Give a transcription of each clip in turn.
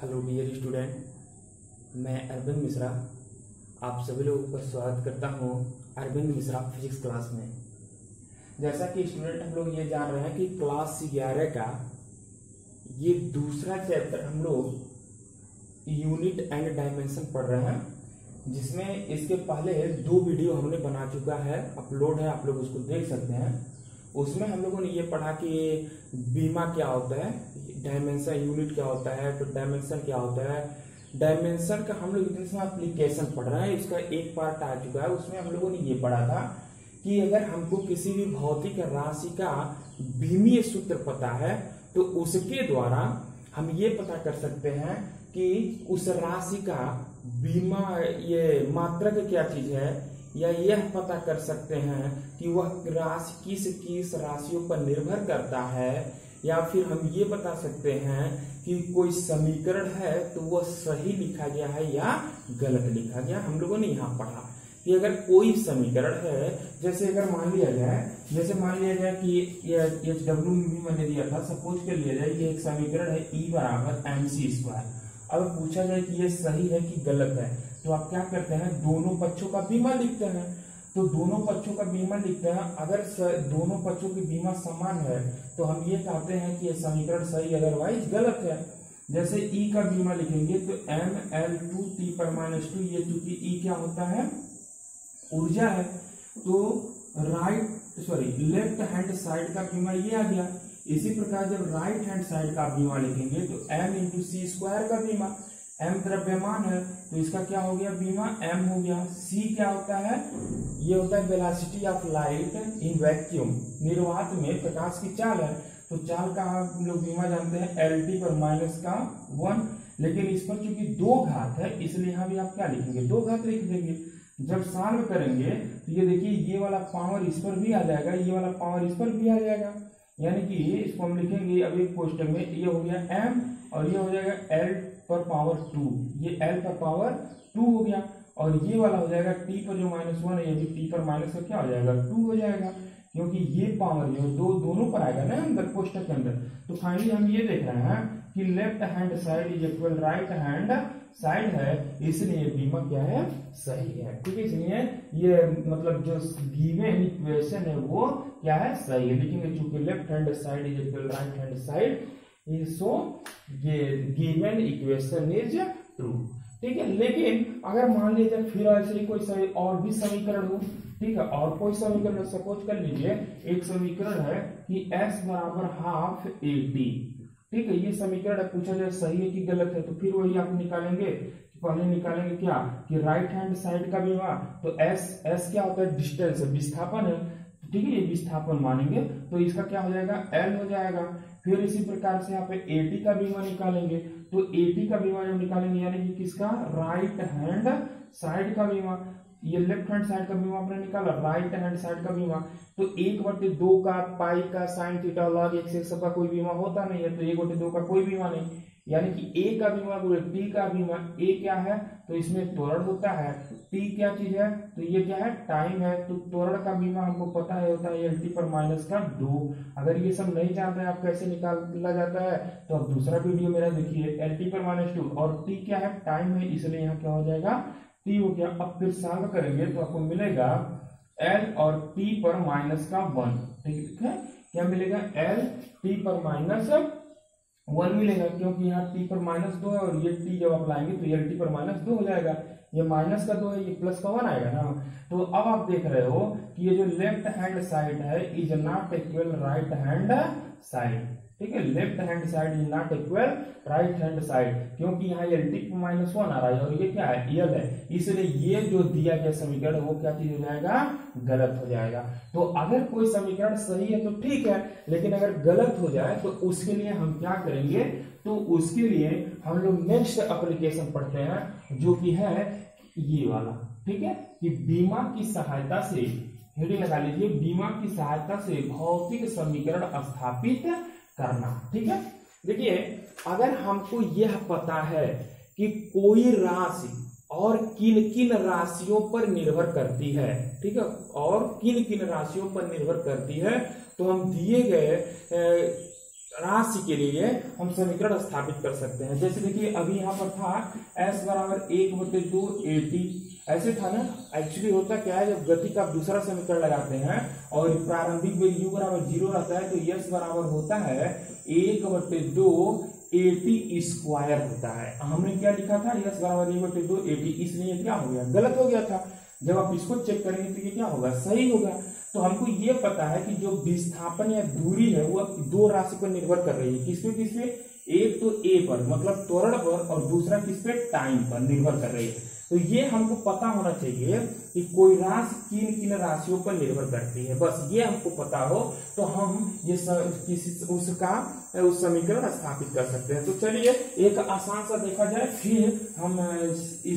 Hello dear student, मैं अरविंद मिश्रा आप सभी लोगों का स्वागत करता हूं अरविंद मिश्रा फिजिक्स क्लास में। जैसा कि स्टूडेंट हम लोग ये जान रहे हैं कि क्लास 11 का ये दूसरा चैप्टर हम लोग यूनिट एंड डायमेंशन पढ़ रहे हैं, जिसमें इसके पहले 2 वीडियो हमने बना चुका है, अपलोड है, आप लोग उसको देख सकते हैं। उसमें हम लोगों ने ये पढ़ा कि बीमा क्या होता है, डायमेंशन यूनिट क्या होता है, तो डायमेंशन क्या होता है। डायमेंशन का हम लोग इसमें एप्लीकेशन पढ़ रहे हैं, इसका एक पार्ट आ चुका है। उसमें हम लोगों ने ये पढ़ा था कि अगर हमको किसी भी भौतिक राशि का बीमीय सूत्र पता है तो उसके द्वारा हम ये पता कर सकते हैं कि उस राशि का बीमा ये मात्रक क्या चीज है, या यह पता कर सकते हैं कि वह राशि किस किस राशियों पर निर्भर करता है, या फिर हम ये बता सकते हैं कि कोई समीकरण है तो वह सही लिखा गया है या गलत लिखा गया। हम लोगों ने यहाँ पढ़ा कि अगर कोई समीकरण है, जैसे अगर मान लिया जाए कि एच डब्ल्यू में भी मैंने दिया था, सपोज कर लिया जाए ये एक समीकरण है E बराबर mc²। अब पूछा जाए कि ये सही है कि गलत है, तो आप क्या करते हैं, दोनों पक्षों का बीमा लिखते हैं। तो दोनों पक्षों का बीमा लिखते हैं, अगर दोनों पक्षों की बीमा समान है तो हम ये कहते हैं कि ये समीकरण सही, अदरवाइज गलत है। जैसे E का बीमा लिखेंगे तो mL2T/-2, ये चूंकि E क्या होता है, ऊर्जा है, तो लेफ्ट हैंड साइड का बीमा ये आ गया। इसी प्रकार जब राइट हैंड साइड का बीमा लिखेंगे तो m × c² का बीमा, m द्रव्यमान है तो इसका क्या हो गया, बीमा m हो गया। c क्या होता है, ये होता है velocity of light in vacuum, निर्वात में प्रकाश की चाल है। तो चाल का हम लोग बीमा जानते हैं LT/-1, लेकिन इस पर चूंकि 2 घात है इसलिए यहाँ भी आप क्या लिखेंगे, 2 घात लिख देंगे। जब सॉल्व करेंगे तो ये देखिए ये वाला पावर इस पर भी आ जाएगा, ये वाला पावर इस पर भी आ जाएगा, यानी कि इसको हम लिखेंगे अब एक कोष्टक में, ये हो गया m और ये हो जाएगा L/2, ये L/2 हो गया, और ये वाला हो जाएगा T पर जो -1 है, ये भी T/- का क्या हो जाएगा, 2 हो जाएगा, क्योंकि ये पावर जो दोनों पर आएगा ना अंदर कोष्टक के अंदर। तो फाइनली हम ये देख रहे हैं कि left hand side is equal right hand side है, इसलिए बीमा क्या है, सही है। ठीक है, इसलिए ये मतलब जो गिवन इक्वेशन है वो क्या है, सही है। लेकिन चूंकि left hand side is equal right hand side, so ये गिवन इक्वेशन इज ट्रू। ठीक है, लेकिन अगर मान लीजिए फिर ऐसे कोई सही और भी समीकरण हो, ठीक है, और कोई समीकरण सपोज कर लीजिए एक समीकरण है कि s बराबर ½ AT, ठीक है, ये समीकरण पूछा जाए सही है कि गलत है, तो फिर वही आप निकालेंगे, पहले निकालेंगे क्या कि राइट हैंड साइड का बीमा, तो s क्या होता है, डिस्टेंस है, विस्थापन है, ठीक है, ये विस्थापन मानेंगे तो इसका क्या हो जाएगा, L हो जाएगा। फिर इसी प्रकार से यहाँ पे AT का बीमा निकालेंगे, तो AT का बीमा जब निकालेंगे यानी कि किसका, राइट हैंड साइड का बीमा, ये लेफ्ट हैंड साइड का बीमा आपने निकाला, राइट हैंड साइड का बीमा, तो 1/2 का पाई का साइन थीटा लॉग x से सबका कोई बीमा होता नहीं है, तो 1/2 का कोई बीमा नहीं, यानी कि A का बीमा T का बीमा, A क्या है तो इसमें त्वरण होता है, T क्या चीज है तो ये क्या है, टाइम है, तो त्वरण का बीमा हमको पता है होता है LT/-2। अगर ये सब नहीं जानते हैं आप कैसे निकाला जाता है तो आप दूसरा वीडियो मेरा देखिए, LT/-2 और T क्या है, टाइम है, इसलिए यहाँ क्या हो जाएगा, T हो गया। अब फिर सॉल्व करेंगे तो आपको मिलेगा L और T/-1, ठीक है, क्या मिलेगा, L/T/-1 मिलेगा, क्योंकि यहाँ T/-2 है और ये T जब आप लाएंगे तो L/T/-2 हो जाएगा, ये माइनस का 2 है, ये प्लस का 1 आएगा ना। तो अब आप देख रहे हो कि ये जो लेफ्ट हैंड साइड है is not equal right hand side, ठीक है, left hand side is not equal right hand side, क्योंकि यहाँ LT/-1 आ रहा है और ये क्या है, L है, इसलिए ये जो दिया गया समीकरण वो क्या चीज हो जाएगा, गलत हो जाएगा। तो अगर कोई समीकरण सही है तो ठीक है, लेकिन अगर गलत हो जाए तो उसके लिए हम क्या करेंगे, तो उसके लिए हम लोग नेक्स्ट एप्लीकेशन पढ़ते हैं जो कि है ये वाला, ठीक है, कि बीमा की सहायता से, हेडिंग लगा लीजिए, बीमा की सहायता से भौतिक समीकरण स्थापित करना। ठीक है, देखिए अगर हमको यह पता है कि कोई राशि और किन किन राशियों पर निर्भर करती है, ठीक है, और किन किन राशियों पर निर्भर करती है, तो हम दिए गए राशि के लिए हम समीकरण स्थापित कर सकते हैं। जैसे देखिए अभी यहाँ पर था s बराबर 1/2 AT, ऐसे था ना। एक्चुअली होता क्या है, जब गति का दूसरा समीकरण लगाते हैं और प्रारंभिक वेग u बराबर 0 रहता है तो s बराबर होता है 1/2 AT स्क्वायर होता है। हमने क्या लिखा था, s बराबर 1/2 AT, इसलिए क्या हो गया, गलत हो गया था। जब आप इसको चेक करेंगे तो ये क्या होगा, सही होगा। तो हमको ये पता है कि जो विस्थापन या दूरी है वो दो राशि पर निर्भर कर रही है। किस पे? एक तो a पर मतलब त्वरण पर, और दूसरा किस पे, टाइम पर निर्भर कर रही है। तो ये हमको पता होना चाहिए कि कोई राशि किन किन राशियों पर निर्भर करती है। बस ये हमको पता हो तो हम ये उस समीकरण स्थापित कर सकते हैं। तो चलिए एक आसान सा देखा जाए, फिर हम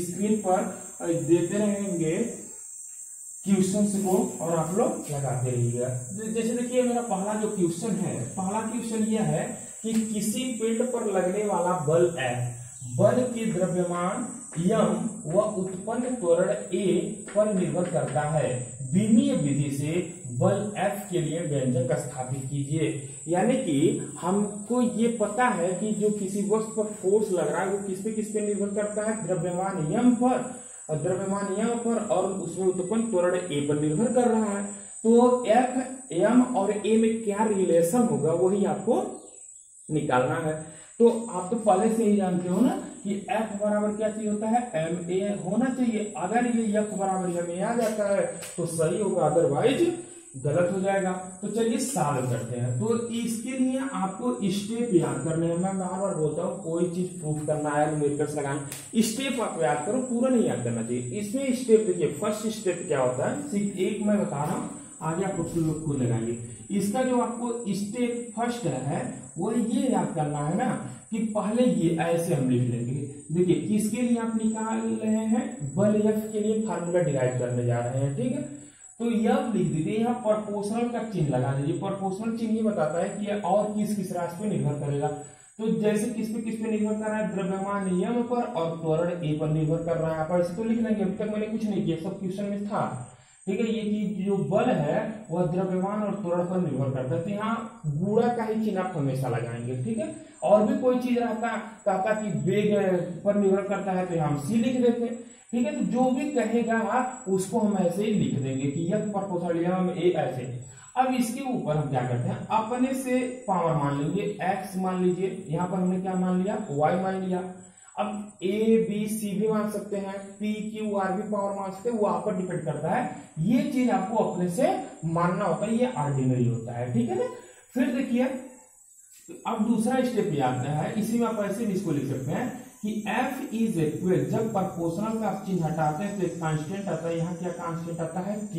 स्क्रीन पर देते रहेंगे क्वेश्चन को और आप लोग लगाते रहिएगा। जैसे देखिए मेरा पहला जो क्वेश्चन है, पहला क्वेश्चन यह है कि किसी पिंड पर लगने वाला बल F, बल की द्रव्यमान m व उत्पन्न त्वरण a पर निर्भर करता है। विमीय विधि से बल F के लिए व्यंजक स्थापित कीजिए। यानी कि हमको ये पता है कि जो किसी वस्तु पर फोर्स लग रहा है वो किस पे निर्भर करता है, द्रव्यमान m पर, और उसमें उत्पन्न त्वरण a पर निर्भर कर रहा है। तो F, m और a में क्या रिलेशन होगा वही आपको निकालना है। तो आप तो पहले से ही जानते हो ना कि F बराबर क्या चीज होता है, ma होना चाहिए। अगर ये F बराबर ma आ जाता है तो सही होगा, अदरवाइज गलत हो जाएगा। तो चलिए सॉल्व करते हैं। तो इसके लिए आपको स्टेप याद करने हैं। मैं बार बार बोलता हूँ कोई चीज प्रूफ करना है, न्यूमेरिकल्स लगाना, स्टेप आप याद करो, पूरा नहीं याद करना चाहिए। इसमें स्टेप देखिए, फर्स्ट स्टेप क्या होता है, सिर्फ एक मैं बता रहा हूँ, आगे आप लोग खुद लगाइए। इसका जो आपको स्टेप फर्स्ट है वो ये याद करना है ना कि पहले ये ऐसे हम लिख लेंगे। देखिए किसके लिए आप निकाल रहे हैं, बल F के लिए फार्मूला डिराइव करने जा रहे हैं, ठीक है। तो यह लिख दीजिए, यहाँ प्रोपोर्शनल का चिन्ह लगा दीजिए। प्रोपोर्शनल चिन्ह ये बताता है कि और किस राशि पे निर्भर करेगा। तो जैसे किस पे निर्भर कर रहा है, द्रव्यमान m पर और त्वरण a पर निर्भर कर रहा है। आप ऐसे तो लिख लेंगे, अभी तक मैंने कुछ नहीं किया, सब क्वेश्चन में था, ठीक है। ये कि जो बल है वह द्रव्यमान और त्वरण पर निर्भर करता है। तो यहाँ गुणा का ही चिन्ह आप हमेशा लगाएंगे, ठीक है। और भी कोई चीज कहता कि वेग पर निर्भर करता है तो यहाँ हम c लिख देते, ठीक है। तो जो भी कहेगा उसको हम ऐसे ही लिख देंगे कि यह प्रोपोर्शनल हम a ऐसे। अब इसके ऊपर हम क्या करते हैं, अपने से पावर मान लेंगे, x मान लीजिए, यहाँ पर हमने क्या मान लिया, y मान लिया। अब a b c भी मान सकते हैं, p q r भी पावर मान सकते हैं, वो आप पर डिपेंड करता है। ये चीज आपको अपने से मानना होता है, ये ऑर्डिनरी होता है, ठीक है ना। फिर देखिए अब दूसरा स्टेप याद है, इसी में आप ऐसे भी इसको लिख सकते हैं कि F इज इक्वल, जब प्रोपोर्शनल का चिन्ह हटाते हैं तो एक कांस्टेंट आता है, यहाँ क्या कांस्टेंट आता है k,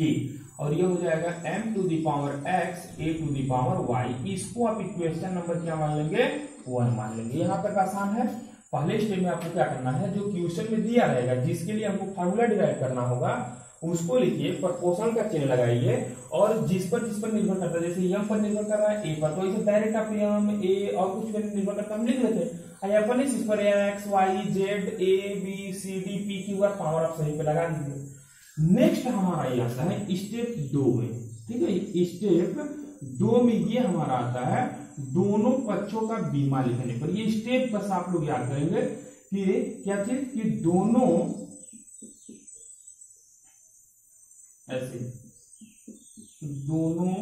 और ये हो जाएगा m to the power x a to the power y। इसको आप इक्वेशन नंबर क्या मान लेंगे, 1 मान लेंगे। यहाँ तक आसान है। पहले स्टेप में आपको क्या करना है, जो क्वेश्चन में दिया रहेगा जिसके लिए हमको फार्मूला डिराइव करना होगा उसको लिखिए, प्रोपोर्शनल का चिन्ह लगाइए, और जिस पर निर्भर करता है, जैसे m पर निर्भर कर रहा है a पर, तो इसे डायरेक्ट आप m a और कुछ पर निर्भर करता है हम लिख लेते हैं। अपन इस पर x y z a b c d p q r power आप सही पे लगा दीजिए। नेक्स्ट हमारा ये आता है स्टेप 2 में, ठीक है। स्टेप 2 में ये हमारा आता है दोनों पक्षों का बीमा लिखने पर। ये स्टेप बस आप लोग याद करेंगे कि क्या चीज, कि दोनों ऐसे दोनों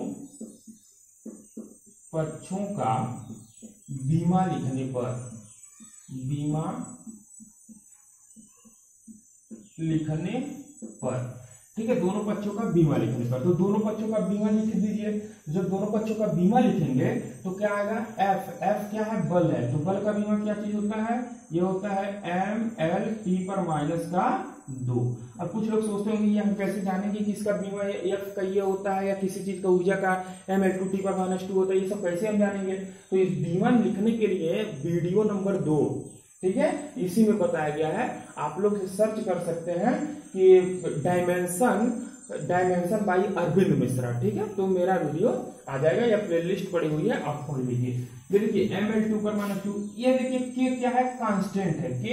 पक्षों का बीमा लिखने पर, बीमा लिखने पर, ठीक है, दोनों पक्षों का बीमा लिखने पर। तो दोनों पक्षों का बीमा लिख दीजिए। जब दोनों पक्षों का बीमा लिखेंगे तो क्या आएगा, F क्या है, बल है। तो बल का बीमा क्या चीज होता है, ये होता है ml t पर माइनस का 2। अब कुछ लोग सोचते होंगे ये हम कैसे जानेंगे कि इसका बीमा F का ये होता है या किसी चीज का ऊर्जा का ml t पर माइनस 2 होता है, ये सब कैसे हम जानेंगे। तो इस बीमा लिखने के लिए वीडियो नंबर 2, ठीक है, इसी में बताया गया है। आप लोग सर्च कर सकते हैं कि डायमेंशन बाय अरविंद मिश्रा, ठीक है। तो मेरा वीडियो आ जाएगा या प्लेलिस्ट पड़ी हुई है, आप खोल लीजिए। देखिए ml2 पर माइनस 2, ये देखिए k क्या है, कांस्टेंट है, k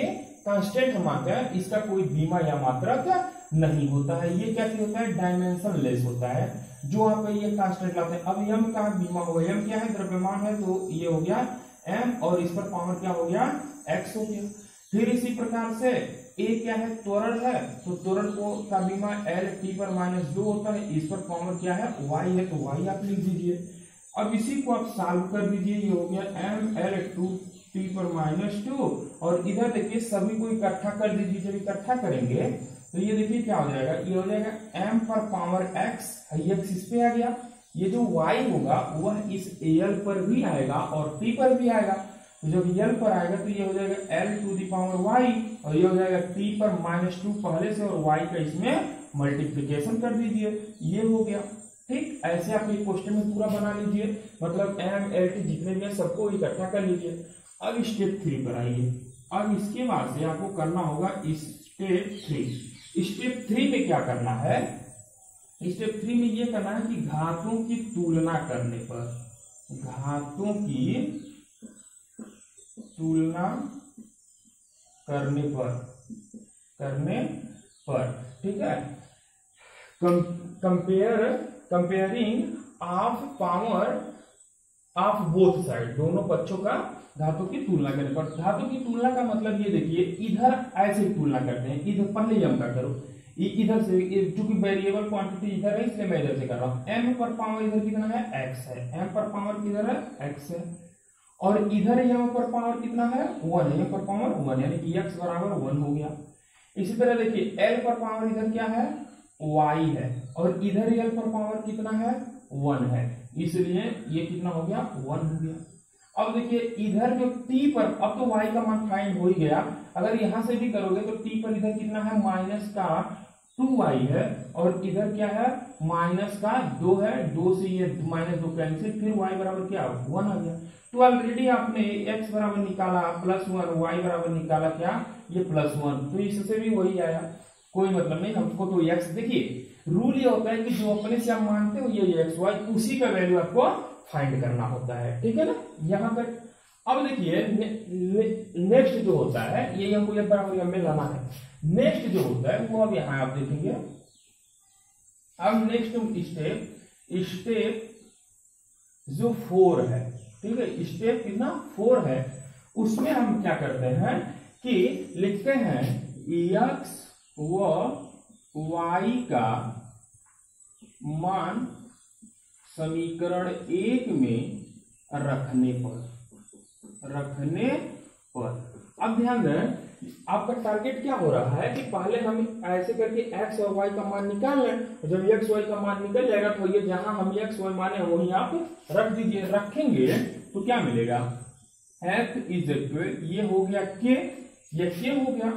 कांस्टेंट मात्रा है, इसका कोई बीमा या मात्रक नहीं होता है। ये क्या होता है, डायमेंशन लेस होता है। जो आप ये कांस्टेंट लाते हैं। अब यम का बीमा होगा, यम क्या है, द्रव्यमान है, तो ये हो गया एम और इस पर पावर क्या हो गया, एक्स हो गया। फिर इसी प्रकार से ए क्या है, त्वरण है, तो त्वरण को का बीमा एल टी पर -2 होता है, इस पर पावर क्या है, वाई है, तो वाई आप लिख दीजिए। अब इसी को आप सॉल्व कर दीजिए, ये हो गया एम एल टू टी पर -2 और इधर देखिए सभी को इकट्ठा कर दीजिए। जब इकट्ठा करेंगे तो ये देखिए क्या हो जाएगा, ये हो जाएगा m पर पावर x, x इस पे आ गया, ये जो y होगा वह इस al पर भी आएगा और t पर भी आएगा। तो जब l पर आएगा तो ये हो जाएगा l to the power y और ये हो जाएगा t पर -2 पहले से और y का इसमें मल्टीप्लीकेशन कर दीजिए, ये हो गया। ठीक, ऐसे आप एक क्वेश्चन में पूरा बना लीजिए, मतलब m l t जितने भी हैं सबको इकट्ठा कर लीजिए। अब स्टेप 3 पर आइए। अब इसके बाद से आपको करना होगा स्टेप 3। स्टेप 3 में क्या करना है, स्टेप 3 में ये करना है कि घातों की तुलना करने पर, घातों की तुलना करने पर ठीक है, comparing of power of both side, दोनों पक्षों का धातु की तुलना करने पर। धातु की तुलना का मतलब ये देखिए, इधर ऐसे तुलना करते हैं, इधर पहले यम का करो, इधर से, चूंकि वेरिएबल क्वांटिटी इधर है इसलिए मैं इधर से कर रहा हूं। m पर पावर इधर कितना है, x है, m पर पावर किधर है, x है, और इधर m पर पावर कितना है, 1 है, m पर पावर 1, यानी कि x बराबर 1 हो गया। इसी तरह देखिए l पर पावर इधर क्या है, y है, और इधर l पर पावर कितना है, 1 है, इसलिए ये कितना हो गया, 1 हो गया। अब देखिए इधर जो t पर, अब तो y का मान फाइंड हो ही गया, अगर यहां से भी करोगे तो t पर इधर कितना है, माइनस का 2y है, और इधर क्या है, माइनस का 2 है, 2 से ये -2 कैंसिल, फिर y बराबर क्या, 1 आ गया। तो ऑलरेडी आपने x बराबर निकाला +1, y बराबर निकाला क्या, ये +1, तो इससे भी वही आया, कोई मतलब नहीं हमको। तो x देखिए रूल ये होता है कि जो अपने से आप मानते हो ये x y, उसी का वैल्यू आपको फाइंड करना होता है, ठीक है ना, यहां तक। अब देखिए नेक्स्ट जो होता है, ये हमको ये बराबर यम में लाना है। नेक्स्ट जो होता है वो अब यहां आप देखेंगे। अब नेक्स्ट स्टेप जो 4 है, ठीक है, स्टेप कितना 4 है, उसमें हम क्या करते हैं कि लिखते हैं x व y का मान समीकरण 1 में रखने पर। अब ध्यान दें, आपका टारगेट क्या हो रहा है कि पहले हम ऐसे करके x और y का मान निकाल लें, जब x y का मान निकल जाएगा तो ये जहां हम x y माने वहीं आप रख दीजिए। रखेंगे तो क्या मिलेगा, f इज इक्वल, ये हो गया k, ये k हो गया,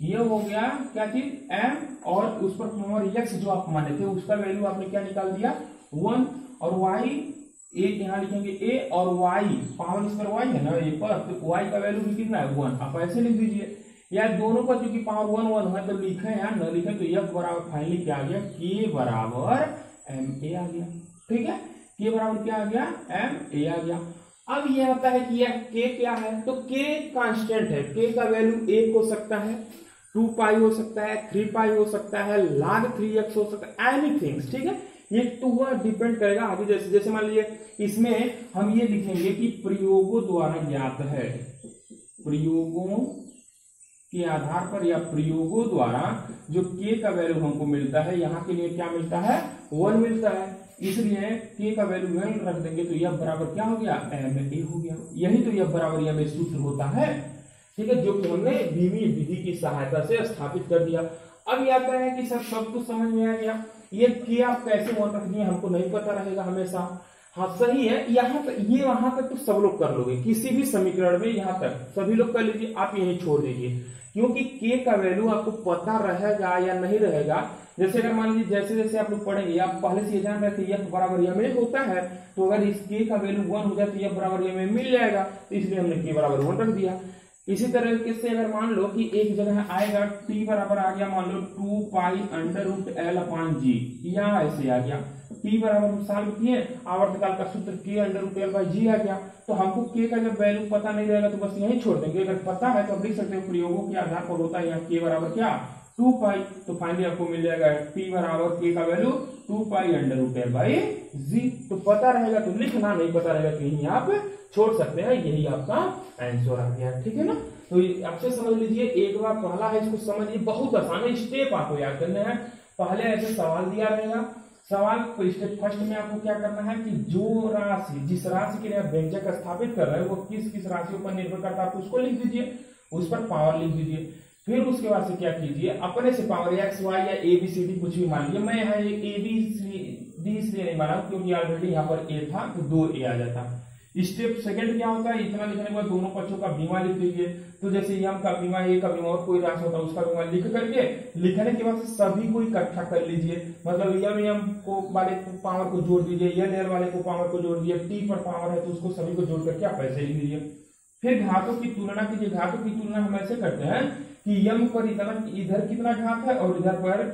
ये हो गया क्या चीज m, और उस पर पावर x जो आप माने थे उसका वैल्यू आपने क्या निकाल दिया, 1, और y एक यहाँ लिखेंगे a और y, पावर इस पर y है ना ये पर, तो y का वैल्यू भी कितना है, 1, आप ऐसे लिख दीजिए। या दोनों का चूंकि पावर 1 1 है तो लिखे या न लिखे, तो f बराबर फाइनली क्या आ गया, k बराबर ma आ गया, ठीक है, k बराबर क्या आ गया, ma आ गया। अब ये आता है कि यह k क्या है, तो k कांस्टेंट है, k का वैल्यू 1 हो सकता है, 2 पाई हो सकता है, 3 पाई हो सकता है, log 3x हो सकता है, एनीथिंग, ठीक है। ये तो वह डिपेंड करेगा आगे, जैसे जैसे मान लीजिए इसमें हम ये लिखेंगे कि प्रयोगों द्वारा ज्ञात है, प्रयोगों के आधार पर या प्रयोगों द्वारा जो k का वैल्यू हमको मिलता है, यहाँ के लिए क्या मिलता है, 1 मिलता है, इसलिए k का वैल्यू 1 रख देंगे तो यह बराबर क्या हो गया, ma हो गया। यही तो यह बराबर यह सूत्र होता है, ठीक है, जो कि हमने बीमी विधि की सहायता से स्थापित कर दिया। अब ये आता है कि सर सब कुछ समझ में आ गया, ये k आप कैसे मान रख दिए हमको नहीं पता रहेगा हमेशा। हाँ सही है, यहाँ तक, ये वहां तक तो सब लोग कर लोगे, किसी भी समीकरण में यहाँ तक सभी लोग कर लीजिए, आप यहीं छोड़ दीजिए, क्योंकि k का वैल्यू आपको पता रहेगा या नहीं रहेगा। जैसे अगर मान लीजिए जैसे जैसे आप लोग पढ़ेंगे, आप पहले से ये जान रहे थे f बराबर ma होता है, तो अगर इस k का वैल्यू 1 हो जाए तो f बराबर ma मिल जाएगा, तो इसलिए हमने k बराबर 1 रख दिया। इसी तरीके से अगर मान लो कि एक जगह आएगा t बराबर आ गया मान लो 2 पाई अंडर रूट एल अपान जी, या ऐसे आ गया, t बराबर हम सॉल्व किए, आवर्तकाल का सूत्र k under root L by G आ गया। तो हमको k का जब वैल्यू पता नहीं रहेगा तो बस यहीं छोड़ देंगे, अगर पता है तो अब लिख सकते हो प्रयोगों के आधार पर होता है यहाँ k बराबर क्या, 2 पाई, तो फाइनली आपको मिल जाएगा P बराबर K का value 2 pi under root A by G. तो पता रहेगा तो लिखना, नहीं पता रहेगा तो यही आप छोड़ सकते हैं, यही आपका आंसर आ गया, ठीक है ना। तो आपसे समझ लीजिए, एक बार पहला है इसको समझिए, बहुत आसान है, स्टेप आपको याद करने हैं। पहले ऐसे सवाल दिया रहेगा, सवाल को स्टेप फर्स्ट में आपको क्या करना है कि जो राशि, जिस राशि के लिए आप व्यंजक स्थापित कर रहे हैं वो किस किस राशियों पर निर्भर करता है, आप उसको लिख दीजिए, उस पर पावर लिख दीजिए। फिर उसके बाद से क्या कीजिए, अपने से पावर एक्स वाई या ए बी सी डी कुछ भी मान लीजिए। मैं यहाँ ए बी सी डी इसलिए नहीं माना क्योंकि ऑलरेडी यहाँ पर ए था तो 2 ए आ जाता। स्टेप सेकंड क्या होता है, इतना लिखने के बाद दोनों पक्षों का बीमा लिख लीजिए। तो जैसे यम का बीमा, ए का बीमा और कोई राशि होता है उसका बीमा लिख करके, लिखने के बाद सभी को इकट्ठा कर लीजिए। मतलब यम को वाले पावर को जोड़ दीजिए, एल वाले को पावर को जोड़ दीजिए, टी पर पावर है तो उसको सभी को जोड़ करके आप ऐसे लिख दीजिए। फिर घातों की तुलना कीजिए। घातों की तुलना हम ऐसे करते हैं कि यम पर इतना, इधर कितना घात है और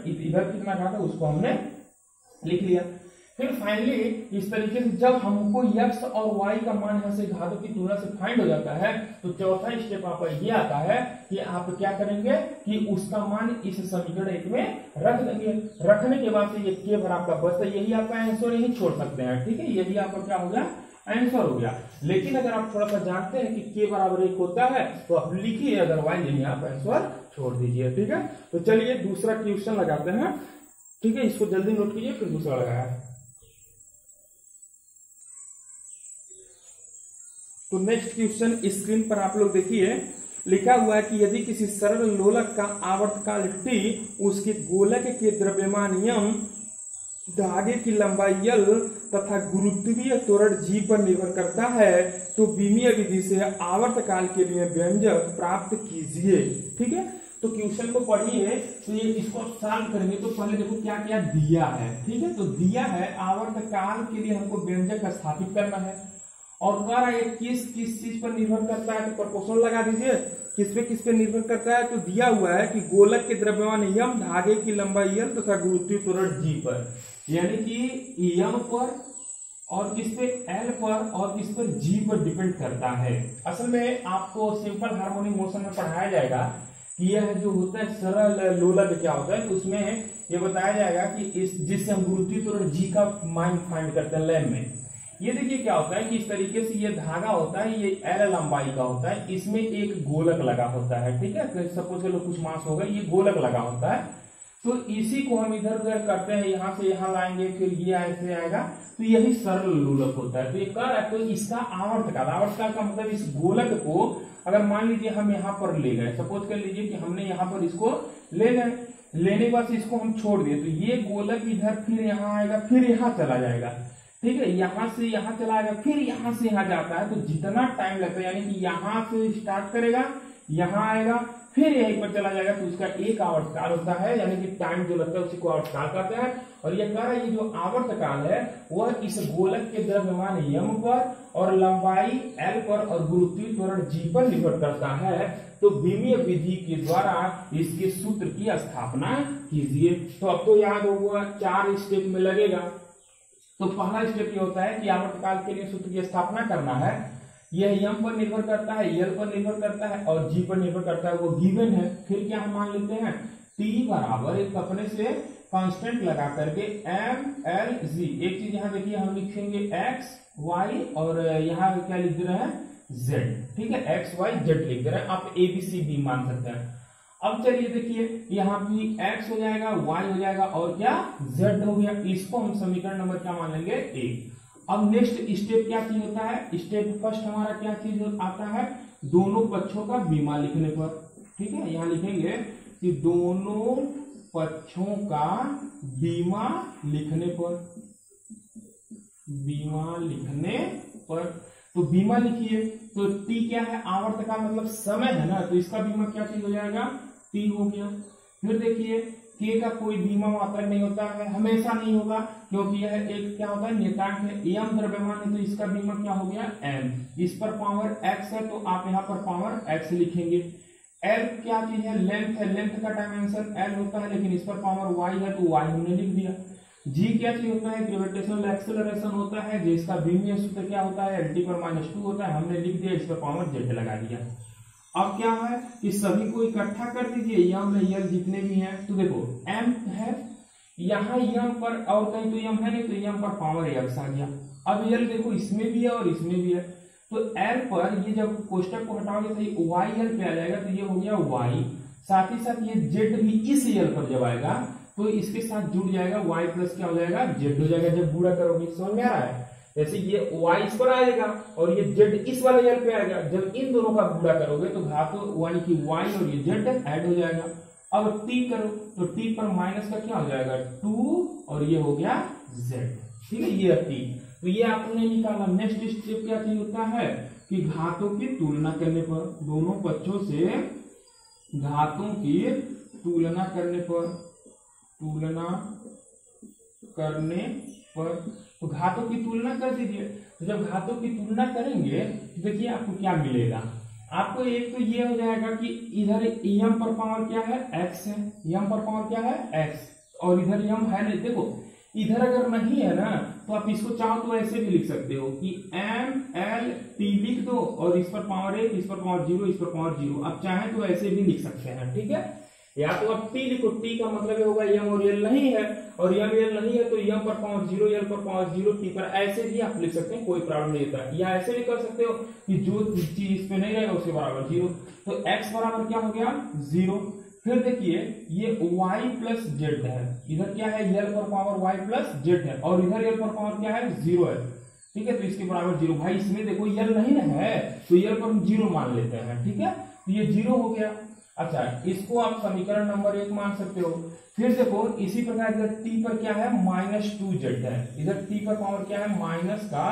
इधर कितना घात है उसको हमने लिख लिया। फिर फाइनली इस तरीके से जब हमको x और y का मान यहाँ से घातों की तुलना से फाइंड हो जाता है तो चौथा स्टेप आप ये आता है कि आप क्या करेंगे कि उसका मान इस समीकरण 1 में रख देंगे। रखने के बाद से ये k भर आपका बचता है, यही आपका आंसर, यही छोड़ सकते हैं, ठीक है, यही आपका क्या हो गया, आंसर हो गया। लेकिन अगर आप थोड़ा सा जानते हैं कि k बराबर 1 होता है तो आप लिखिए, अदरवाइज यही आप आंसर छोड़ दीजिए, ठीक है। तो चलिए दूसरा क्वेश्चन लगाते हैं, ठीक है, इसको जल्दी नोट कीजिए, फिर दूसरा लगाया। तो नेक्स्ट क्वेश्चन स्क्रीन पर आप लोग देखिए, लिखा हुआ है कि यदि किसी सरल लोलक का आवर्तकाल t उसके गोलक के द्रव्यमान m, धागे की लंबाई L तथा गुरुत्वीय त्वरण G पर निर्भर करता है तो बीमीय विधि से आवर्तकाल के लिए व्यंजक प्राप्त कीजिए, ठीक है। तो क्वेश्चन को पढ़िए, तो ये इसको सॉल्व करेंगे। तो पहले देखो क्या क्या दिया है, ठीक है। तो दिया है आवर्तकाल के लिए हमको व्यंजक स्थापित करना है और कह रहा है किस किस चीज पर निर्भर करता है, तो प्रपोर्शनल लगा दीजिए, किस पे निर्भर करता है। तो दिया हुआ है कि गोलक के द्रव्यमान m, धागे की लंबाई L तथा गुरुत्वीय त्वरण G पर, यानी कि m पर और किस पे, L पर और किस पर, G पर डिपेंड करता है। असल में आपको सिंपल हार्मोनिक मोशन में पढ़ाया जाएगा कि यह जो होता है सरल लोलक क्या होता है, तो उसमें यह बताया जाएगा कि इस जिससे हम गुरुत्वीय त्वरण G का मान फाइंड करते हैं लैब में। ये देखिए क्या होता है कि इस तरीके से ये धागा होता है, ये L लंबाई का होता है, इसमें एक गोलक लगा होता है, ठीक है। सपोज चलो कुछ मास होगा, ये गोलक लगा होता है, तो इसी को हम इधर उधर करते हैं, यहाँ से यहाँ लाएंगे, फिर ये ऐसे आएगा, तो यही सरल लोलक होता है। तो ये कर तो इसका आवर्तकाल का मतलब इस गोलक को अगर मान लीजिए हम यहाँ पर ले गए, सपोज कर लीजिए कि हमने यहाँ पर इसको ले गए, लेने के बाद इसको हम छोड़ दिए, तो ये गोलक इधर फिर यहाँ आएगा, फिर यहाँ चला जाएगा, ठीक है, यहाँ से यहाँ चला आएगा, फिर यहाँ से यहाँ जाता है, तो जितना टाइम लगता है, यानी कि यहाँ से स्टार्ट करेगा, यहाँ आएगा, फिर यहीं पर चला जाएगा, तो उसका एक आवर्तकाल होता है, यानी कि टाइम जो लगता है उसी को आवर्तकाल कहते हैं। और यह कह रहा है ये जो आवर्तकाल है वह इस गोलक के द्रव्यमान m पर और लंबाई L पर और गुरुत्वीय त्वरण G पर निर्भर करता है। तो बीमीय विधि के द्वारा इसके सूत्र की स्थापना कीजिए। तो अब तो याद होगा 4 स्टेप में लगेगा। तो पहला स्टेप ये होता है कि आवर्तकाल के लिए सूत्र की स्थापना करना है। यह m पर निर्भर करता है, L पर निर्भर करता है और G पर निर्भर करता है, वो गिवन है। फिर क्या हम मान लेते हैं, T बराबर एक अपने से कांस्टेंट लगा करके M L G। एक चीज यहाँ देखिए, हम लिखेंगे x y और यहाँ क्या लिख दे रहे हैं z, ठीक है, x y z लिख दे रहे हैं, आप a b c d मान सकते हैं। अब चलिए देखिए, यहाँ भी x हो जाएगा, y हो जाएगा और क्या z हो गया। इसको हम समीकरण नंबर क्या मान लेंगे, 1। अब नेक्स्ट स्टेप क्या चीज होता है, स्टेप फर्स्ट हमारा क्या चीज आता है, दोनों पक्षों का बीमा लिखने पर, ठीक है। यहाँ लिखेंगे कि दोनों पक्षों का बीमा लिखने पर, तो बीमा लिखिए। तो t क्या है, आवर्तकाल मतलब समय है ना, तो इसका बीमा क्या चीज हो जाएगा, t हो गया। फिर देखिए k का कोई बीमा मात्रक नहीं होता है, हमेशा नहीं होगा, क्योंकि यह एक क्या होता है नियतांक है, m द्रव्यमान है, तो इसका बीमा क्या हो गया m। इस पर पावर x है तो आप यहाँ पर पावर x लिखेंगे। L क्या चीज है, लेंथ है, लेंथ का डायमेंशन L होता है, लेकिन इस पर पावर y है तो y हमने लिख दिया। G क्या चीज होता है, ग्रेविटेशनल एक्सेलरेशन होता है, जिसका बीमीय सूत्र क्या होता है, LT पर -2 होता है, हमने लिख दिया, इस पर पावर z लगा दिया। अब क्या है कि सभी को इकट्ठा कर दीजिए, यम यल जितने भी हैं। तो देखो m है, यहाँ यम पर और कहीं तो यम है नहीं, तो यम पर पावर x आ गया। अब यल देखो इसमें भी है और इसमें भी है, तो l पर ये जब कोष्टक को हटाओगे तो ये y l पे आ जाएगा, तो ये हो गया y। साथ ही साथ ये z भी इस यल पर जब आएगा तो इसके साथ जुड़ जाएगा, y प्लस क्या हो जाएगा z हो जाएगा जब गुणा करोगे। समझ में आ रहा है? जैसे ये y इस पर आएगा और ये z इस वाले यल पे आएगा, जब इन दोनों का गुणा करोगे तो घात यानी कि y और ये z ऐड हो जाएगा। अब t करो तो t पर माइनस का क्या हो जाएगा 2 और ये हो गया z। ठीक है, ये t। तो ये आपने निकाला। नेक्स्ट स्टेप क्या चाहिए होता है कि घातों की तुलना करने पर, दोनों पक्षों से घातों की तुलना करने पर, तो घातों की तुलना कर दीजिए। तो जब घातों की तुलना करेंगे तो देखिए आपको क्या मिलेगा। आपको एक तो ये हो जाएगा कि इधर यम पर पावर क्या है x है, यम पर पावर क्या है x, और इधर यम है नहीं। देखो इधर अगर नहीं है ना तो आप इसको चाहो तो ऐसे भी लिख सकते हो कि m l t लिख दो और इस पर पावर 1, इस पर पावर 0, इस पर पावर 0। आप चाहें तो ऐसे भी लिख सकते हैं। ठीक है, या तो आप t लिखो, t का मतलब ये होगा यम और यल नहीं है, और यम यल नहीं है तो यम पर पावर 0, यल पर पावर 0, t पर, ऐसे भी आप लिख सकते हैं, कोई प्रॉब्लम नहीं होता। या ऐसे भी कर सकते हो कि जो चीज इस पे नहीं रहेगा उसके बराबर 0, तो x बराबर क्या हो गया 0। फिर देखिए ये y प्लस z है, इधर क्या है यल पर पावर y प्लस z है, और इधर यल पर पावर क्या है 0 है। ठीक है, तो इसके बराबर 0। भाई इसमें देखो यल नहीं ना है तो यल पर हम 0 मान लेते हैं। ठीक है, तो ये 0 हो गया। अच्छा, इसको आप समीकरण नंबर 1 मान सकते हो। फिर देखो इसी प्रकार इधर t पर क्या है -2z है, इधर t पर पावर क्या है माइनस का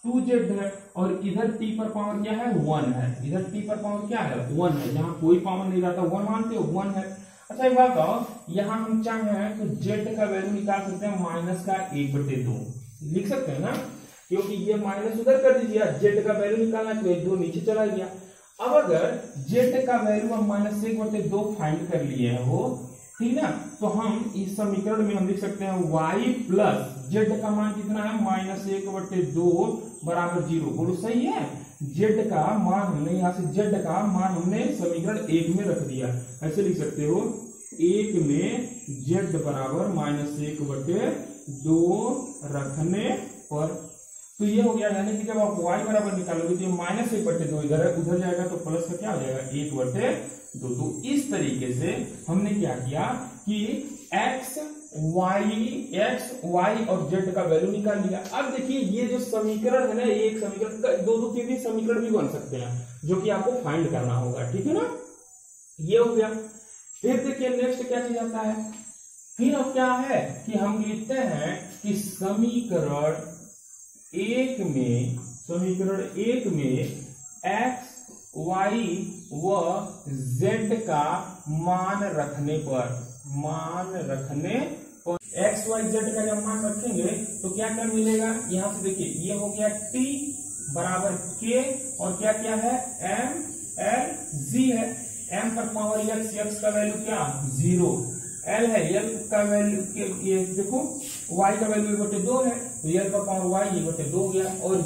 2z है, और इधर t पर पावर क्या है 1 है, इधर t पर पावर क्या है 1 है, जहां कोई पावर नहीं रहता 1 मानते हो 1 है। अच्छा एक बात बताओ, यहाँ हम चाहें तो z का वैल्यू निकाल सकते हैं माइनस का 1/2 लिख सकते हैं ना, क्योंकि ये माइनस उधर कर दीजिए, z का वैल्यू निकालना है तो 1 2 नीचे चला गया। अब अगर z का वैल्यू हम -1/2 फाइंड कर लिए हो, ठीक ना, तो हम इस समीकरण में हम लिख सकते हैं y प्लस z का मान कितना है -1/2 बराबर 0। बोलो सही है, z का मान हमने यहाँ से z का मान हमने समीकरण 1 में रख दिया। ऐसे लिख सकते हो 1 में z बराबर -1/2 रखने पर, तो ये हो गया। यानी कि जब आप y बराबर निकालोगे तो -1/2 इधर है, उधर जाएगा तो प्लस का क्या हो जाएगा 1/2। तो इस तरीके से हमने क्या किया कि x y और z का वैल्यू निकाल लिया। अब देखिए ये जो समीकरण है ना, एक समीकरण दो के भी समीकरण भी बन सकते हैं जो कि आपको फाइंड करना होगा। ठीक है ना, ये हो गया। फिर देखिए नेक्स्ट क्या चीज आता है, फिर अब क्या है कि हम लिखते हैं कि समीकरण 1 में x y व z का मान रखने पर x y z का जब मान रखेंगे तो क्या क्या मिलेगा। यहाँ से देखिए ये हो गया t बराबर k और क्या क्या है m l z है, m पर पावर x का वैल्यू क्या 0, l है l का वैल्यू ये देखो y का वैल्यू 1/2 है तो l पर पावर y 1/2 हो गया, और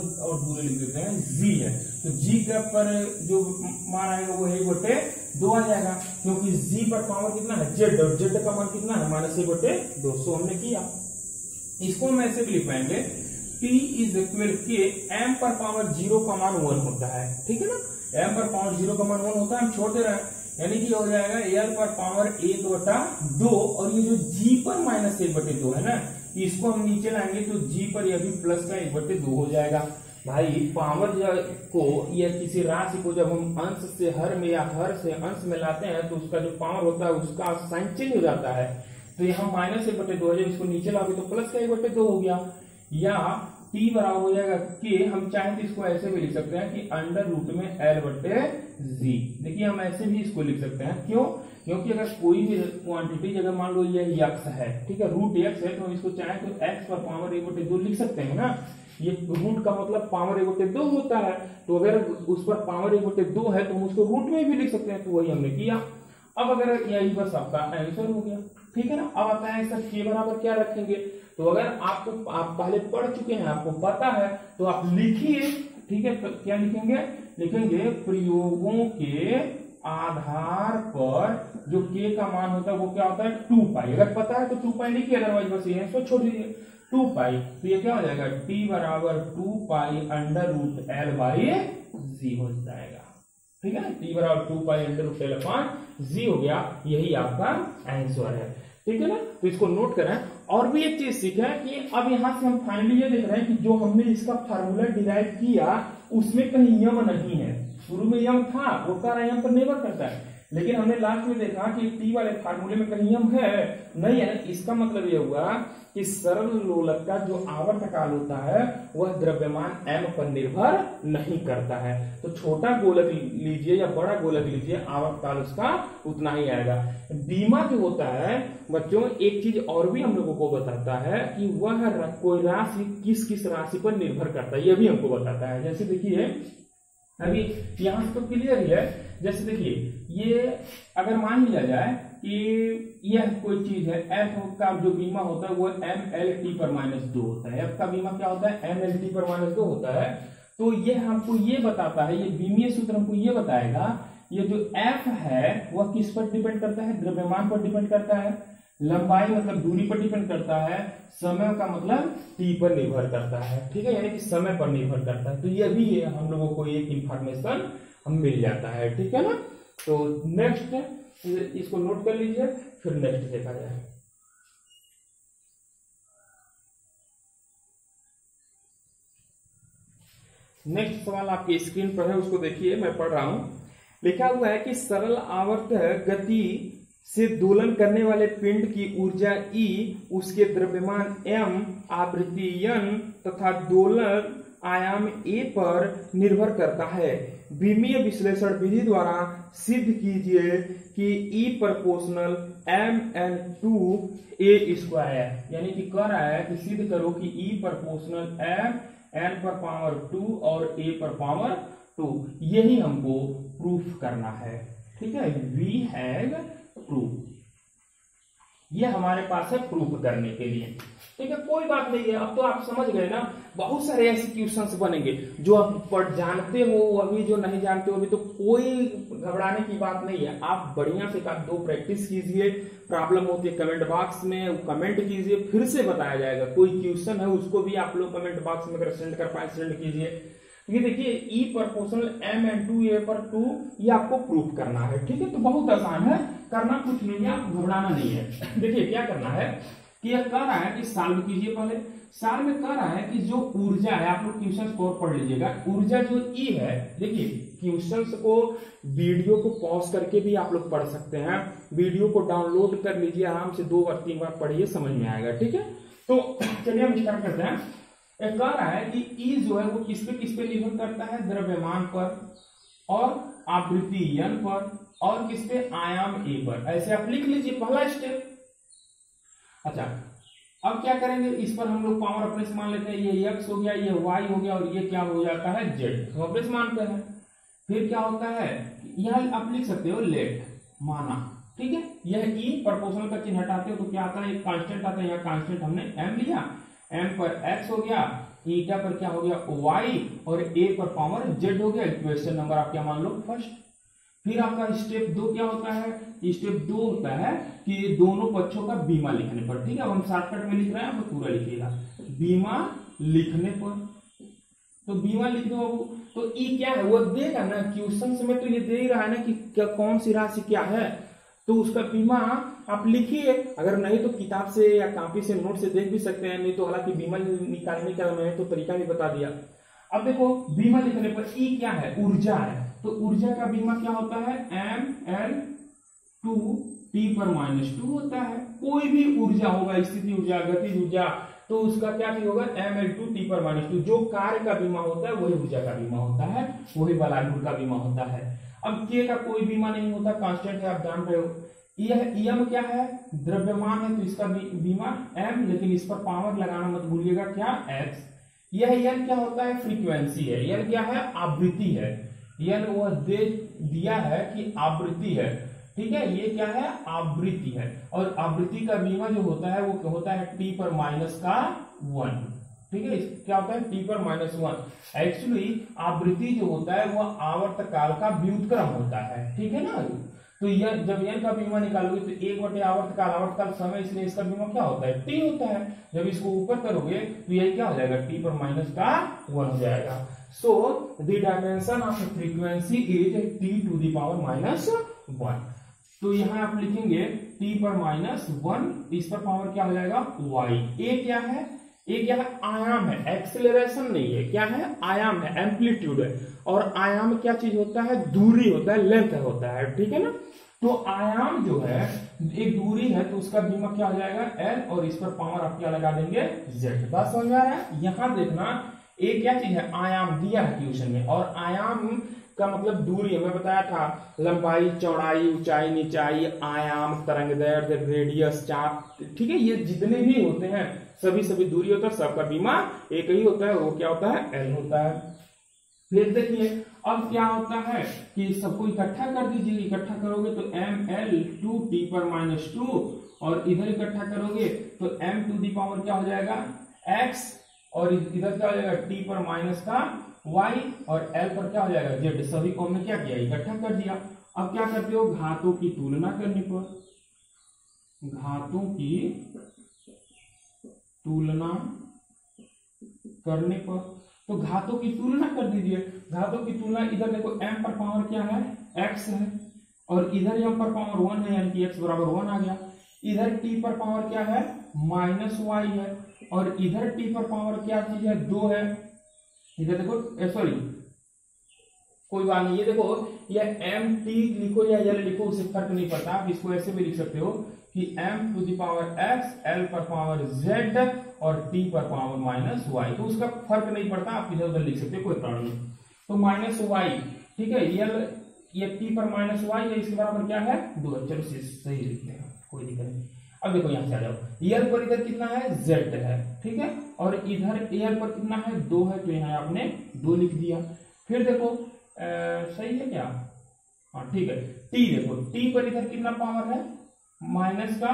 दूर लिख देते हैं g है, तो g का पर जो मान आएगा वो 1/2 आ जाएगा, क्योंकि g पर पावर कितना है z और z का मान कितना है -1/2। सो हमने किया, इसको हम ऐसे भी लिख पाएंगे p इज इक्वल के m पर पावर 0 का मान 1 होता है। ठीक है ना, m पर पावर 0 का मान 1 होता है, हम छोड़ दे रहे हैं, यानी कि हो जाएगा l पर पावर 1/2, और ये जो g पर -1/2 है ना, इसको हम नीचे लाएंगे तो g पर यह भी प्लस का 1/2 हो जाएगा। भाई पावर को या किसी राशि को जब हम अंश से हर में या हर से अंश में लाते हैं तो उसका जो पावर होता है उसका साइन चेंज हो जाता है, तो यहाँ -1/2 है, जब इसको नीचे लाओगे तो प्लस का 1/2 हो गया। या t बराबर हो जाएगा कि हम चाहें तो इसको ऐसे भी लिख सकते हैं कि √में l/z। देखिए हम ऐसे भी इसको लिख सकते हैं, क्यों, क्योंकि अगर कोई भी क्वांटिटी जगह मान लो ये x है, ठीक है, √x है, तो हम इसको चाहें तो x पर पावर 1/2 लिख सकते हैं ना, ये रूट का मतलब पावर 1/2 होता है, तो अगर उस पर पावर 1/2 है तो हम उसको रूट में भी लिख सकते हैं, तो वही हमने किया। अब अगर यही बस आपका आंसर हो गया। ठीक है ना, अब आता है सर k बराबर क्या रखेंगे, तो अगर आप पहले पढ़ चुके हैं, आपको पता है, तो आप लिखिए। ठीक है, तो क्या लिखेंगे लिखेंगे प्रयोगों के आधार पर जो k का मान होता है वो क्या होता है 2 पाई। अगर पता है तो 2 पाई लिखिए, अदरवाइज बस ये इसको छोड़ दीजिए 2 पाई। तो ये क्या हो जाएगा t बराबर 2 pi under root L by G हो जाएगा। ठीक है, t बराबर 2 pi under root L upon G हो गया, यही आपका आंसर है। ठीक है ना, तो इसको नोट करें। और भी एक चीज सीखा कि अब यहां से हम फाइनली ये देख रहे हैं कि जो हमने इसका फार्मूला डिराइव किया उसमें कहीं यम नहीं है। शुरू में यम था, वो कार्य यम पर निर्भर करता है, लेकिन हमने लास्ट में देखा कि टी वाले फार्मूले में कहीं यम है नहीं है। इसका मतलब ये हुआ कि सरल लोलक का जो आवर्त काल होता है वह द्रव्यमान m पर निर्भर नहीं करता है। तो छोटा गोलक लीजिए या बड़ा गोलक लीजिए, आवर्त काल उसका उतना ही आएगा। बीमा जो होता है बच्चों, एक चीज और भी हम लोगों को बताता है कि वह कोई राशि किस किस राशि पर निर्भर करता है, यह भी हमको बताता है। जैसे देखिए अभी यहां से तो क्लियर ही है। जैसे देखिए ये अगर मान लिया जाए कि यह कोई चीज है, एफ का जो बीमा होता है वो MLT पर -2 होता है। एफ का बीमा क्या होता है MLT पर -2 होता है। तो ये हमको ये बताता है, ये बीमीय सूत्र हमको ये बताएगा, ये जो एफ है वह किस पर डिपेंड करता है, द्रव्यमान पर डिपेंड करता है, लंबाई मतलब दूरी पर डिपेंड करता है, समय का मतलब टी पर निर्भर करता है। ठीक है, यानी कि समय पर निर्भर करता है। तो ये भी हम लोगों को एक इंफॉर्मेशन हम मिल जाता है। ठीक है ना, तो नेक्स्ट इसको नोट कर लीजिए, फिर नेक्स्ट देखा जाए। नेक्स्ट सवाल आपकी स्क्रीन पर है, उसको देखिए, मैं पढ़ रहा हूं। लिखा हुआ है कि सरल आवर्त गति से दोलन करने वाले पिंड की ऊर्जा E उसके द्रव्यमान m, आवृत्ति n तथा दोलन आयाम a पर निर्भर करता है। बीमीय विश्लेषण विधि द्वारा सिद्ध कीजिए कि E प्रोपोर्शनल mn2a², यानी कि कह रहा है कि सिद्ध करो कि E प्रोपोर्शनल m n पर पावर 2 और a पर पावर 2, यही हमको प्रूफ करना है। ठीक है, वी हैव प्रूफ, ये हमारे पास है प्रूफ करने के लिए। ठीक है, कोई बात नहीं है। अब तो आप समझ गए ना, बहुत सारे ऐसे क्वेश्चंस बनेंगे जो आप पढ़ जानते हो, अभी जो नहीं जानते हो अभी, तो कोई घबराने की बात नहीं है। आप बढ़िया से एक दो प्रैक्टिस कीजिए, प्रॉब्लम होती है कमेंट बॉक्स में कमेंट कीजिए, फिर से बताया जाएगा। कोई क्वेश्चन है उसको भी आप लोग कमेंट बॉक्स में अगर सेंड कर पाए सेंड कीजिए। ये देखिए E प्रोपोर्शनल mn2a पर 2, ये आपको प्रूफ करना है। ठीक है, तो बहुत आसान है, करना कुछ नहीं है, आप घबराना नहीं है। देखिए क्या करना है कि यह कह रहा है कि सॉल्व कीजिए। पहले सॉल्व में कह रहा है कि जो ऊर्जा है, आप लोग क्वेश्चन को पढ़ लीजिएगा, ऊर्जा जो E है, देखिए क्वेश्चन को वीडियो को पॉज करके भी आप लोग पढ़ सकते हैं, वीडियो को डाउनलोड कर लीजिए, आराम से 2 बार 3 बार पढ़िए, समझ में आएगा। ठीक है, तो चलिए हम स्टार्ट करते हैं। कह रहा है कि E जो है वो किस पे निर्भर करता है, द्रव्यमान पर और आवृत्ति n पर और किस पे, आयाम a पर। ऐसे आप लिख लीजिए पहला स्टेप। अच्छा, अब क्या करेंगे, इस पर हम लोग पावर अपने से मान लेते हैं, ये x हो गया, ये y हो गया और ये क्या हो जाता है z, हम अपने से मानते हैं। फिर क्या होता है, यह आप लिख सकते हो लेट माना। ठीक है, यह E प्रोपोर्शनल का चिन्ह हटाते हो तो क्या आता है, एक कांस्टेंट आता है, यहाँ कांस्टेंट हमने m लिया, m पर x हो गया, ईटा पर क्या हो गया y और a पर पावर z हो गया। इक्वेशन नंबर आप क्या मान लो फर्स्ट। फिर आपका स्टेप 2 क्या होता है, स्टेप 2 होता है कि दोनों पक्षों का बीमा लिखने पर। ठीक है, अब हम शॉर्टकट में लिख रहे हैं, आप पूरा लिखिएगा, बीमा लिखने पर। तो बीमा लिख दो बाबू। तो ई क्या है वो देगा ना, क्वेश्चन में तो ये दे ही रहा है ना कि क्या कौन सी राशि क्या है, तो उसका बीमा आप लिखिए। अगर नहीं तो किताब से या कॉपी से नोट से देख भी सकते हैं, नहीं तो हालांकि बीमा निकालने का मैंने तो तरीका भी बता दिया। अब देखो बीमा लिखने पर ई क्या है, ऊर्जा है, तो ऊर्जा का बीमा क्या होता है, ml2t पर -2 होता है। कोई भी ऊर्जा होगा, स्थिति ऊर्जा, गतिज ऊर्जा, तो उसका क्या होगा, ml2t पर -2। जो कार्य का बीमा होता है वही ऊर्जा का बीमा होता है, वही बलागुण का बीमा होता है। अब के का कोई बीमा नहीं होता, कांस्टेंट है, आप जान रहे हो। यह एम क्या है, द्रव्यमान है, तो इसका बीमा m, लेकिन इस पर पावर लगाना मत भूलिएगा, क्या x। यह n क्या होता है, फ्रीक्वेंसी है, n क्या है, आवृत्ति है, n वह दे दिया है कि आवृत्ति है। ठीक है, ये क्या है, आवृत्ति है, और आवृत्ति का बीमा जो होता है वो होता है t पर -1। ठीक है, क्या होता है टी पर -1। एक्चुअली आवृत्ति जो होता है वह आवर्त काल का व्युत्क्रम होता है, ठीक है ना। तो यह जब n का बीमा निकालोगे तो 1 आवर्त काल समय, इसलिए इसका बीमा क्या होता है t होता है। जब इसको ऊपर करोगे तो यही क्या हो जाएगा t पर -1 हो जाएगा। So the dimension of frequency is t⁻⁻1। तो यहाँ आप लिखेंगे t पर -1, इस पर पावर क्या हो जाएगा y। ए क्या है, ये क्या है आयाम है, एक्सेलरेशन नहीं है, क्या है आयाम है, एम्पलीट्यूड है। और आयाम क्या चीज होता है, दूरी होता है, लेंथ होता है, ठीक है ना। तो आयाम जो है एक दूरी है तो उसका बीमा क्या हो जाएगा l, और इस पर पावर आप क्या लगा देंगे z। बात समझ में आ रहा है। यहाँ देखना एक क्या चीज है, आयाम दिया है ट्यूशन में, और आयाम का मतलब दूरी है। मैं बताया था लंबाई, चौड़ाई, ऊंचाई, नीचाई, आयाम, तरंगदैर्ध्य, रेडियस, चाप, ठीक है, ये जितने भी होते हैं सभी दूरी होता है, सबका बीमा एक ही होता है, वो क्या होता है l होता है। फिर देखिए अब क्या होता है कि सबको इकट्ठा कर दीजिए, इकट्ठा करोगे तो ml 2 t पर -2, और इधर इकट्ठा करोगे तो m टू दी पावर क्या हो जाएगा x, और इधर क्या हो जाएगा t पर y, और l पर क्या हो जाएगा z। सभी को हमने क्या किया इकट्ठा कर दिया। अब क्या करते हो, घातों की तुलना करने पर, घातों की तुलना करने पर, तो घातों की तुलना कर दीजिए। घातों की तुलना, इधर देखो m पर पावर क्या है x है, और इधर m पर पावर 1 है, यानी कि x बराबर 1 आ गया। इधर t पर पावर क्या है -y है, और इधर t पर पावर क्या चीज है 2 है। इधर देखो सॉरी कोई बात नहीं, ये देखो ये mt लिखो या l लिखो उससे फर्क नहीं पड़ता, आप इसको ऐसे भी लिख सकते हो कि m to the power x, l पर पावर z, और t पर पावर -y, तो उसका फर्क नहीं पड़ता, आप इधर उधर लिख सकते हो, कोई प्रॉब्लम नहीं। तो -y, ठीक है, ये t पर -y है, इसके बराबर क्या है 2। चलो सही लिखते हैं, कोई दिक्कत नहीं। अब देखो यहाँ से आ जाओ, l पर इधर कितना है z है, ठीक है, और इधर l पर कितना है 2 है, तो यहाँ आपने 2 लिख दिया। फिर देखो सही है क्या, हाँ ठीक है। t देखो, t पर इधर कितना पावर है माइनस का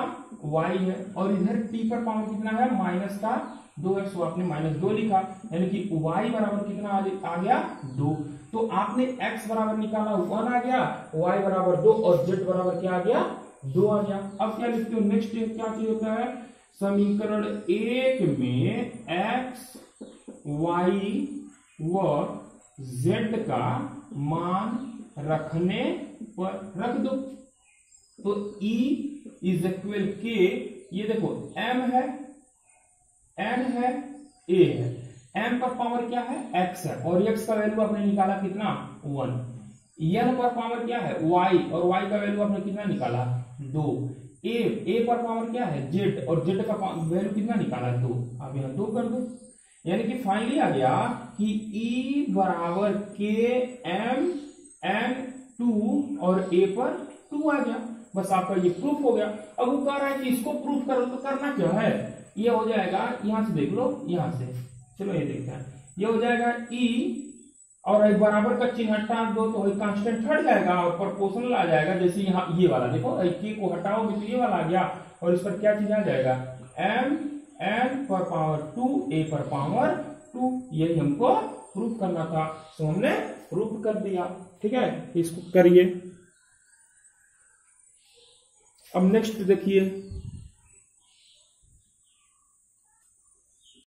y है, और इधर t पर पावर कितना है माइनस का 2 है, सो आपने -2 लिखा, यानी कि y बराबर कितना आ गया 2। तो आपने x बराबर निकाला 1 आ गया, y बराबर 2, और z बराबर क्या आ गया 2 आ गया। अब क्या लिखते हो, नेक्स्ट क्या चीज होता है, समीकरण 1 में x, y व z का मान रखने पर रख दो, तो E इज इक्वल के, ये देखो m है, n है, a है, m पर पावर क्या है x है, और x का वैल्यू आपने निकाला कितना 1। n पर पावर क्या है y, और y का वैल्यू आपने कितना निकाला 2। a पर पावर क्या है z, और z का वैल्यू कितना निकाला 2। आप यहाँ 2 कर दो, यानी कि फाइनली आ गया कि E बराबर के m n 2 और a पर 2 आ गया। बस आपका ये प्रूफ हो गया। अब वो कह रहा है कि इसको प्रूफ करो, तो करना क्या है, ये हो जाएगा, यहां से देख लो, यहां से चलो ये देखते हैं, ये हो जाएगा E, और एक बराबर का चिन्ह हटा दो तो एक कांस्टेंट हट जाएगा और प्रोपोर्शनल आ जाएगा। जैसे यहाँ ये वाला देखो, के को हटाओगे तो ये वाला आ गया, और इस पर क्या चीज आ जाएगा m n पर पावर 2 a पर पावर 2। यही हमको प्रूफ करना था, तो हमने प्रूफ कर दिया, ठीक है। इसको करिए। अब नेक्स्ट देखिए,